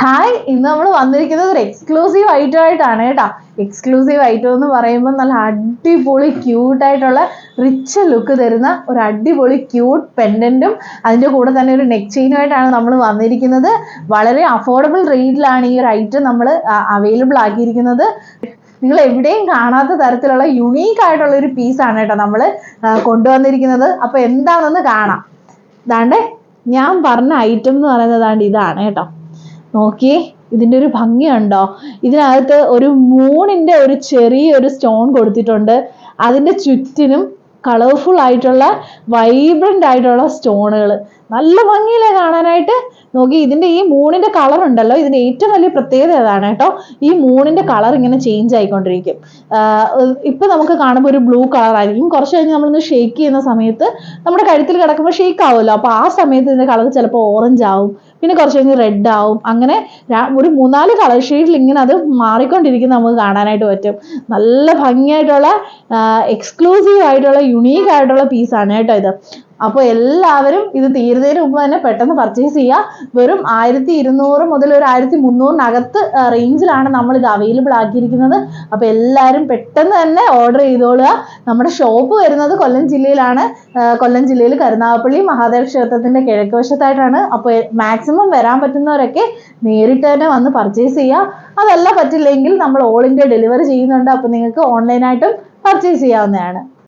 Hi, ഇന്ന് നമ്മൾ വന്നിരിക്കുന്നത് ഒരു എക്സ്ക്ലൂസീവ് ഐറ്റം ആയിട്ടാണ് കേട്ടോ. എക്സ്ക്ലൂസീവ് ഐറ്റം എന്ന് പറയുമ്പോൾ നല്ല അടിപൊളി ക്യൂട്ടായിട്ടുള്ള റിച്ച് ലുക്ക് തരുന്ന ഒരു അടിപൊളി ക്യൂട്ട് പെൻഡൻറ്റും അതിൻ്റെ കൂടെ തന്നെ ഒരു നെക്ക് ചെയിനുമായിട്ടാണ് നമ്മൾ വന്നിരിക്കുന്നത്. വളരെ അഫോർഡബിൾ റേറ്റിലാണ് ഈ ഒരു ഐറ്റം നമ്മൾ അവൈലബിൾ ആക്കിയിരിക്കുന്നത്. നിങ്ങൾ എവിടെയും കാണാത്ത തരത്തിലുള്ള യുണീക്ക് ആയിട്ടുള്ള ഒരു പീസാണ് കേട്ടോ നമ്മൾ കൊണ്ടുവന്നിരിക്കുന്നത്. അപ്പോൾ എന്താണെന്ന് കാണാം. ഇതാണ്ട് ഞാൻ പറഞ്ഞ ഐറ്റം എന്ന് പറയുന്നത് ഇതാണ് കേട്ടോ. നോക്കിയേ, ഇതിൻ്റെ ഒരു ഭംഗിയുണ്ടോ? ഇതിനകത്ത് ഒരു മൂണിൻ്റെ ഒരു ചെറിയൊരു സ്റ്റോൺ കൊടുത്തിട്ടുണ്ട്. അതിൻ്റെ ചുറ്റിനും കളർഫുൾ ആയിട്ടുള്ള വൈബ്രൻ്റ് ആയിട്ടുള്ള സ്റ്റോണുകൾ. നല്ല ഭംഗിയില്ലേ കാണാനായിട്ട്? നോക്കി, ഇതിൻ്റെ ഈ മൂണിൻ്റെ കളർ ഉണ്ടല്ലോ, ഇതിൻ്റെ ഏറ്റവും വലിയ പ്രത്യേകത അതാണ് കേട്ടോ. ഈ മൂണിൻ്റെ കളർ ഇങ്ങനെ ചേഞ്ച് ആയിക്കൊണ്ടിരിക്കും. ഇപ്പം നമുക്ക് കാണുമ്പോൾ ഒരു ബ്ലൂ കളർ ആയിരിക്കും. കുറച്ച് കഴിഞ്ഞ് നമ്മളൊന്ന് ഷേക്ക് ചെയ്യുന്ന സമയത്ത് നമ്മുടെ കഴുത്തിൽ കിടക്കുമ്പോൾ ഷേക്ക് ആവുമല്ലോ. അപ്പോൾ ആ സമയത്ത് ഇതിൻ്റെ കളർ ചിലപ്പോൾ ഓറഞ്ച് ആവും, പിന്നെ കുറച്ച് കഴിഞ്ഞ് റെഡ് ആവും. അങ്ങനെ ഒരു 3-4 കളർ ഷെയ്ഡിൽ ഇങ്ങനെ അത് മാറിക്കൊണ്ടിരിക്കുന്ന നമുക്ക് കാണാനായിട്ട് പറ്റും. നല്ല ഭംഗിയായിട്ടുള്ള എക്സ്ക്ലൂസീവ് ആയിട്ടുള്ള യുണീക്ക് ആയിട്ടുള്ള പീസാണ് കേട്ടോ ഇത്. അപ്പോൾ എല്ലാവരും ഇത് തീരുന്നതിന് മുമ്പ് തന്നെ പെട്ടെന്ന് പർച്ചേസ് ചെയ്യുക. വെറും 1200 മുതൽ ഒരു 1300-നകത്ത് റേഞ്ചിലാണ് നമ്മൾ ഇത് അവൈലബിൾ ആക്കിയിരിക്കുന്നത്. അപ്പോൾ എല്ലാവരും പെട്ടെന്ന് തന്നെ ഓർഡർ ചെയ്തോളുക. നമ്മുടെ ഷോപ്പ് വരുന്നത് കൊല്ലം ജില്ലയിലാണ്. കൊല്ലം ജില്ലയിൽ കരുനാഗപ്പള്ളി മഹാദേവ ക്ഷേത്രത്തിൻ്റെ കിഴക്ക് വശത്തായിട്ടാണ്. അപ്പോൾ മാക്സിമം വരാൻ പറ്റുന്നവരൊക്കെ നേരിട്ട് തന്നെ വന്ന് പർച്ചേസ് ചെയ്യുക. അതല്ല പറ്റില്ലെങ്കിൽ നമ്മൾ ഓൾ ഇന്ത്യ ഡെലിവറി ചെയ്യുന്നുണ്ട്. അപ്പോൾ നിങ്ങൾക്ക് ഓൺലൈനായിട്ടും പർച്ചേസ് ചെയ്യാവുന്നതാണ്.